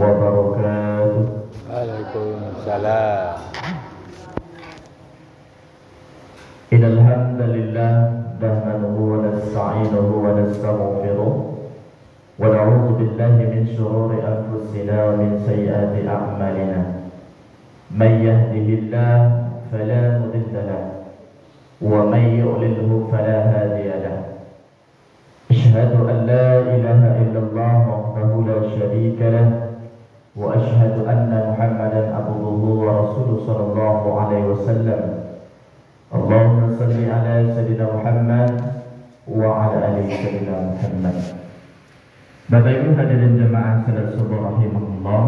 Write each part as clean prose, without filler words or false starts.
وبركاته. عليكم السلام. إن الحمد لله نحمده ونستعينه ونستغفره ونعوذ بالله من شرور أنفسنا ومن سيئات أعمالنا. من يهده الله فلا مضل له ومن يضلله فلا هادي له. أشهد أن لا إله إلا الله وحده لا شريك له وأشهد أن محمدا عبده ورسوله صلى الله عليه وسلم. اللهم صل على سيدنا Muhammad wa ala ali sayyidina Muhammad. Bapak Ibu hadirin jemaah salat subuh rahimahullah,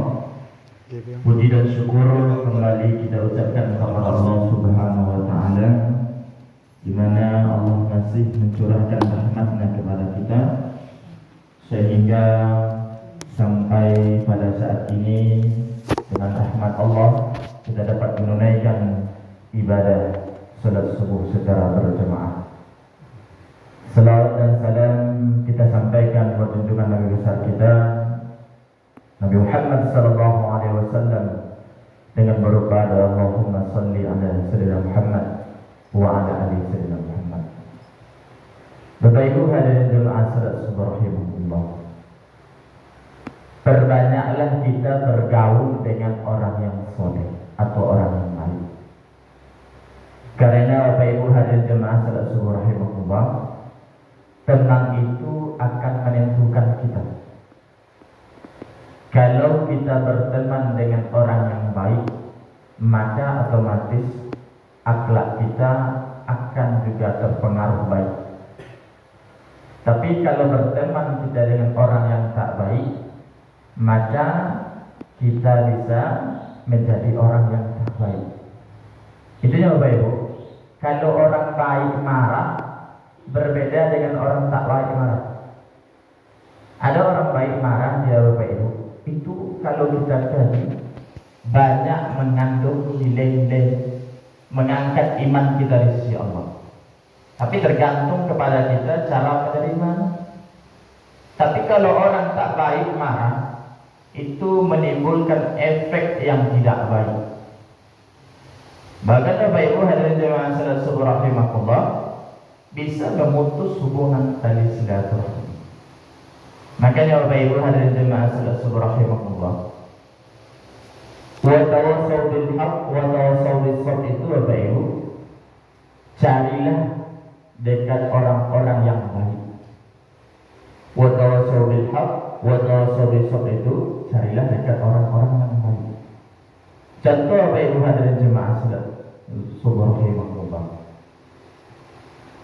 puji dan syukur kembali kita ucapkan kepada Allah Subhanahu wa taala, di mana Allah masih mencurahkan rahmat-Nya kepada kita sehingga sampai pada saat ini dengan rahmat Allah kita dapat menunaikan ibadah salat subuh secara berjemaah. Salawat dan salam kita sampaikan buat junjungan Nabi besar kita Nabi Muhammad sallallahu alaihi wasallam dengan berdoa Allahumma salli ala sayyidina Muhammad wa ala ali sayyidina Muhammad. Bapak Ibu hadirin jemaah salat subuh rahimahullah, perbanyaklah kita bergaul dengan orang yang soleh atau orang yang baik. Karena Bapak Ibu hadirin jemaah salat subuh rahimahullah, teman itu akan menentukan kita. Kalau kita berteman dengan orang yang baik, maka otomatis akhlak kita akan juga terpengaruh baik. Tapi kalau berteman kita dengan orang yang tak baik, maka kita bisa menjadi orang yang tak baik. Itunya Bapak Ibu. Kalau orang baik marah berbeda dengan orang tak baik marah. Ada orang baik marah dia Bapak Ibu, itu kalau kita kaji banyak mengandung nilai-nilai mengangkat iman kita di sisi Allah. Tapi tergantung kepada kita cara menerima. Tapi kalau orang tak baik marah, itu menimbulkan efek yang tidak baik. Bahkan Bapak Ibu hadirin jemaah salat subuh rahimahullah, bisa memutus hubungan tali silaturahmi. Makanya Bapak Ibu hadirin jemaah salat subuh rahimahullah, wa tawassaw bil haqq wa tawassaw bis sabr, itu Bapak Ibu, carilah dekat orang-orang yang baik. Wa tawassaw bil haqq wa tawassaw bis sabr, itu carilah dekat orang-orang yang baik. Contoh Bapak Ibu hadirin jemaah salat subuh rahimahullah,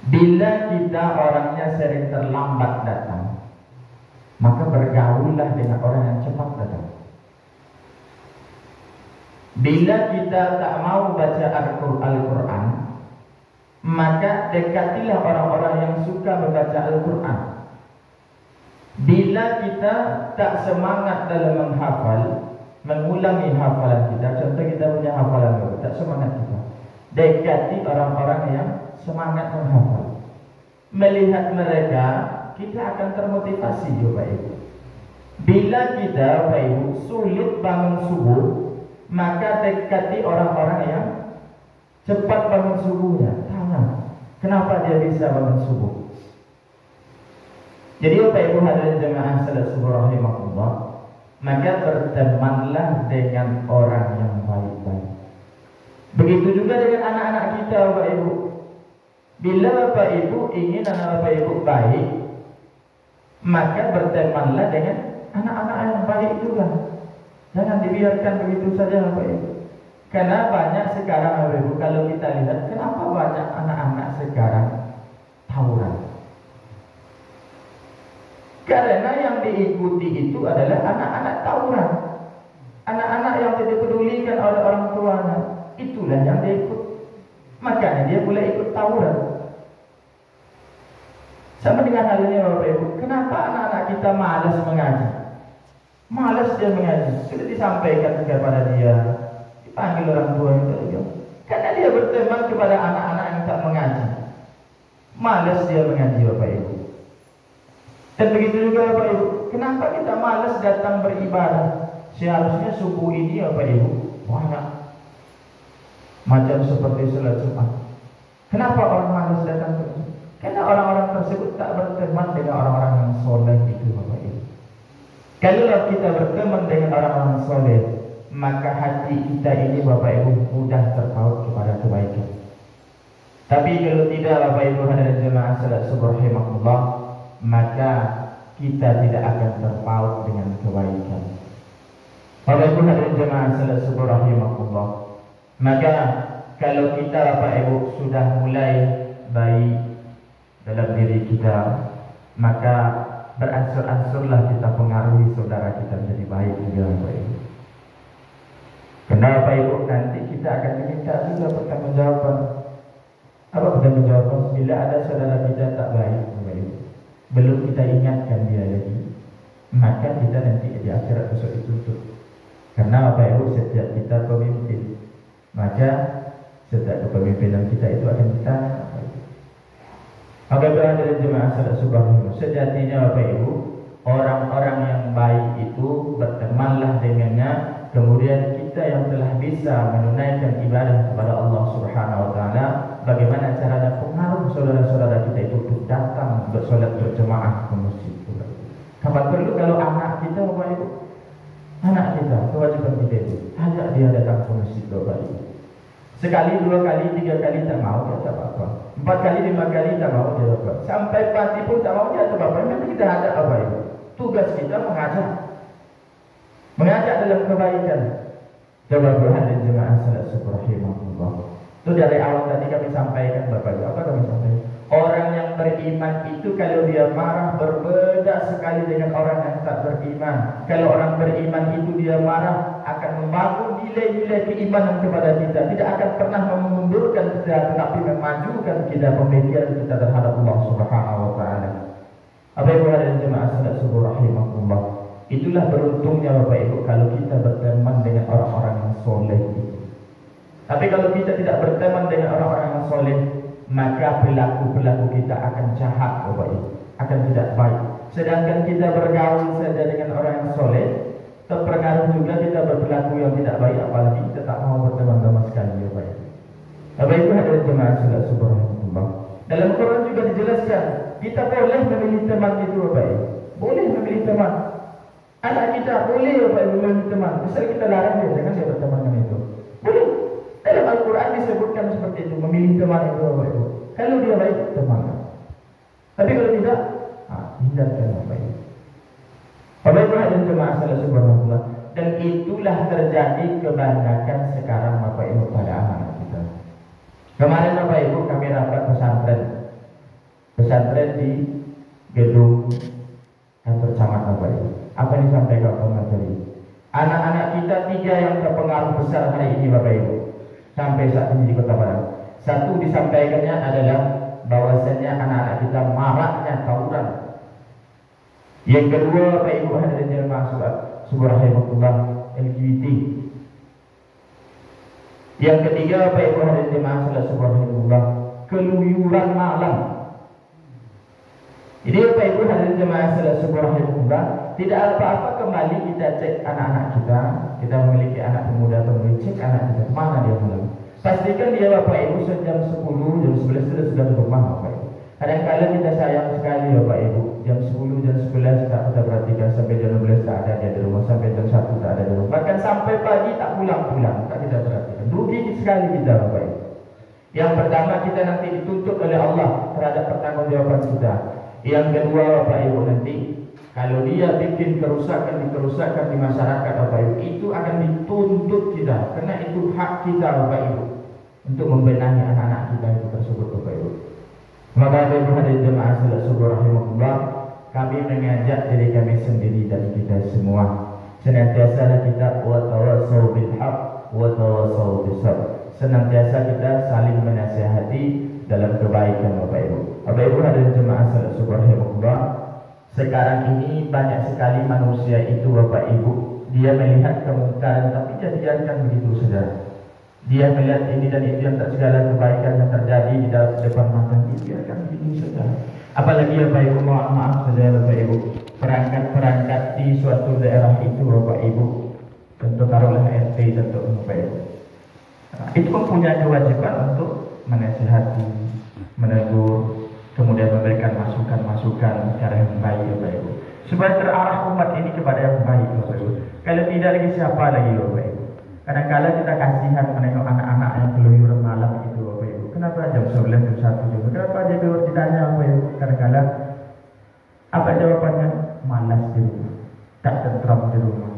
bila kita orangnya sering terlambat datang, maka bergaullah dengan orang yang cepat datang. Bila kita tak mau baca Al-Quran, maka dekatilah orang-orang yang suka membaca Al-Quran. Bila kita tak semangat dalam menghafal, mengulangi hafalan kita, contoh kita punya hafalan baru, tak semangat kita, dekati orang-orang yang semangat menghafal. Melihat mereka, kita akan termotivasi Bapak Ibu. Bila kita Bapak Ibu sulit bangun subuh, maka dekati orang-orang yang cepat bangun subuhnya. Tanya, kenapa dia bisa bangun subuh? Jadi Bapak Ibu hadirin jemaah salat subuh rahimahullah, maka bertemanlah dengan orang yang baik-baik. Begitu juga dengan anak-anak kita Bapak Ibu. Bila Bapak Ibu ingin anak Bapak Ibu baik, maka bertemanlah dengan anak-anak yang baik juga. Jangan dibiarkan begitu saja Bapak Ibu. Karena banyak sekarang Bapak Ibu, kalau kita lihat, kenapa banyak anak-anak sekarang tawuran? Karena yang diikuti itu adalah anak-anak tawuran, anak-anak yang tidak dipedulikan oleh orang tuanya. Itulah yang dia ikut. Makanya dia boleh ikut tawuran. Sama dengan halnya Bapak Ibu, kenapa anak-anak kita malas mengaji? Malas dia mengaji. Sudah disampaikan kepada dia, dipanggil orang tua itu, karena dia berteman kepada anak-anak yang tak mengaji. Malas dia mengaji Bapak Ibu. Dan begitu juga Bapak Ibu, kenapa kita malas datang beribadah? Seharusnya subuh ini Bapak Ibu banyak macam seperti salat Jumat. Kenapa orang malas datang ke masjid? Karena orang-orang tersebut tak berteman dengan orang-orang yang soleh itu Bapak Ibu. Kalau kita berteman dengan orang-orang soleh, maka hati kita ini Bapak Ibu mudah terpaut kepada kebaikan. Tapi kalau tidak Bapak Ibu hadirin jemaah salat subuh rahimakumullah, maka kita tidak akan terpaut dengan kebaikan. Bapak Ibu hadirin jemaah salat subuh rahimakumullah, maka kalau kita Bapak Ibu sudah mulai baik dalam diri kita, maka beransur-ansurlah kita pengaruhi saudara kita menjadi baik juga Bapak Ibu. Karena Bapak Ibu nanti kita akan diminta juga pertanggungjawaban. Apa pertanggungjawaban? Bila ada saudara kita tak baik Bapak Ibu, belum kita ingatkan dia lagi, maka kita nanti di akhirat besok dituntut. Karena Bapak Ibu setiap kita pemimpin, maka setiap kepemimpinan kita itu akan ditanya. Maka berada jemaah salat subuh, sejatinya Bapak Ibu, orang-orang yang baik itu bertemanlah dengannya. Kemudian kita yang telah bisa menunaikan ibadah kepada Allah Subhanahu wa taala, bagaimana caranya pengaruh saudara-saudara kita itu untuk datang bersolat berjemaah ke masjid. Kapan perlu kalau anak kita Bapak Ibu, anak kita kewajiban kita itu ajak dia datang ke masjid Bapak Ibu. Sekali, dua kali, tiga kali tak mau, dia tak apa-apa. 4 kali, 5 kali tak mau, dia tak apa. Sampai mati pun tak mau, dia tak apa-apa. Memang kita ada apa itu? Tugas kita mengajak dalam kebaikan. Coba berhadirin jemaah salat subuh rahimakumullah. Itu dari awal tadi kami sampaikan Bapak Ibu. Apa kami sampaikan? Orang yang beriman itu kalau dia marah berbeda sekali dengan orang yang tak beriman. Kalau orang beriman itu dia marah akan membangun nilai-nilai keimanan kepada kita. Tidak akan pernah memundurkan kita, tetapi memajukan kita pemikiran kita terhadap Allah Subhanahu wa taala. Apa Ibu hadirin jemaah salat subuh rahimakumullah. Itulah beruntungnya Bapak Ibu kalau kita berteman dengan orang-orang yang soleh itu. Tapi kalau kita tidak berteman dengan orang-orang yang soleh, maka perilaku kita akan jahat Bapak Ibu, akan tidak baik. Sedangkan kita bergaul saja dengan orang yang soleh, terpengaruh juga kita berperilaku yang tidak baik, apalagi kita tak mau berteman sama sekali Bapak Ibu. Bapak Ibu hadirin jemaah salat subuh rahimakumullah. Dalam Quran juga dijelaskan kita boleh memilih teman itu Bapak Ibu. Boleh memilih teman. Anak kita boleh Bapak Ibu memilih teman. Misal kita larang dia, jangan dia berteman dengan itu. Boleh. Dalam Al-Quran disebutkan seperti itu, memilih teman itu Bapak Ibu. Kalau dia baik, teman. Tapi kalau tidak, hindarkan Bapak Ibu. Bapak Ibu hadirin jemaah salat subuh rahimakumullah. Dan itulah terjadi kebanyakan sekarang Bapak Ibu pada anak kita. Kemarin Bapak Ibu kami rapat pesantren di gedung kantor camat Bapak Ibu. Apa yang disampaikan Pak Materi? Anak-anak kita 3 yang terpengaruh besar hari ini Bapak Ibu sampai saat ini di Kota Padang. Satu disampaikannya adalah bahwasanya anak-anak kita maraknya tawuran. Yang kedua Bapak Ibu hadirin jemaah salat subuh rahimakumullah, LGBT. Yang ketiga Bapak Ibu hadirin jemaah salat subuh rahimakumullah, keluyuran malam. Jadi Bapak Ibu hadirin jemaah salat subuh rahimakumullah, tidak apa-apa kembali kita cek anak-anak kita. Kita memiliki anak pemuda-pemudi, cek anak kita mana dia malam. Pastikan dia Bapak Ibu jam 10, jam 11 sudah di rumah Bapak Ibu. Kadang-kadang kita sayang sekali Bapak Ibu, jam 10, jam 11 tak kita perhatikan, sampai jam 12 tak ada dia di rumah, sampai jam 1 tak ada di rumah. Bahkan sampai pagi tak pulang-pulang, tak kita perhatikan. Rugi sekali kita Bapak Ibu. Yang pertama kita nanti dituntut oleh Allah terhadap pertanggungjawaban kita. Yang kedua Bapak Ibu nanti kalau dia bikin kerusakan di masyarakat Bapak Ibu, itu akan dituntut kita, karena itu hak kita Bapak Ibu untuk membenahi anak-anak kita itu tersebut Bapak Ibu. Maka Bapak Ibu hadirin jemaah salat subuh rahimakumullah, kami mengajak diri kami sendiri dan kita semua senantiasa kita wa tawassaw bil haqq wa tawassaw bis sabr. Senantiasa kita saling menasihati dalam kebaikan Bapak Ibu. Bapak Ibu hadirin jemaah salat subuh rahimakumullah, sekarang ini banyak sekali manusia itu Bapak Ibu, dia melihat kemungkaran tapi dia biarkan begitu saja. Dia melihat ini dan itu yang tak segala kebaikan yang terjadi di dalam depan mata, dia biarkan begitu saja. Apalagi Bapak Ibu, maaf saja Bapak Ibu, perangkat-perangkat di suatu daerah itu Bapak Ibu, sendiri tentu Bapak Ibu. Nah, itu mempunyai kewajiban untuk menasihati, menegur, kemudian memberikan masukan-masukan cara yang baik Bapak Ibu, supaya terarah umat ini kepada yang baik Bapak Ibu. Kalau tidak lagi siapa lagi Bapak Ibu. Kadang-kadang kita kasihan menengok anak-anak yang keluyuran malam itu Bapak Ibu. Kenapa jam 11 jam 1 juga? Kenapa dia keluar ditanya Bapak Ibu? Kadang-kadang apa jawabannya? Malas di rumah, tak tentram di rumah,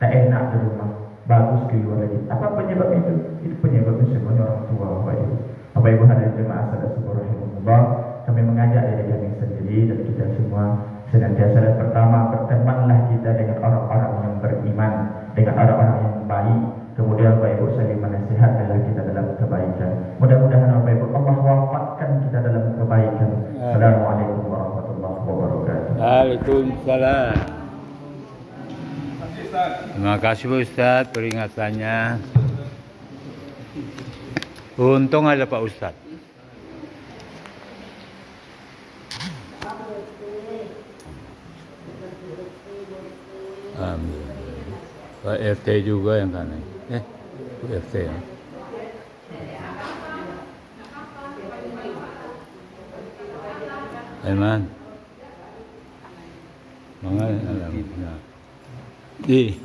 tak enak di rumah, bagus keluar lagi. Apa penyebab itu? Itu penyebabnya semuanya orang tua Bapak Ibu. Bapak Ibu hadirin jemaah rahimahumullah, kami mengajak diri kami sendiri dan kita semua senantiasa dan pertama bertemanlah kita dengan orang-orang yang beriman, dengan orang-orang yang baik. Kemudian Bapak Ibu saling menasihatkanlah kita dalam kebaikan. Mudah-mudahan Bapak Ibu Allah wafatkan kita dalam kebaikan. Assalamualaikum warahmatullahi wabarakatuh. Waalaikumsalam. Terima kasih Ustaz peringatannya. Untung ada Pak Ustaz. Amin. Pak RT juga yang kanan. Pak RT ya. Aiman. Mangal alam. Di.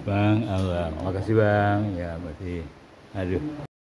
Bang Allah. Makasih Bang. Ya, berarti. Aduh.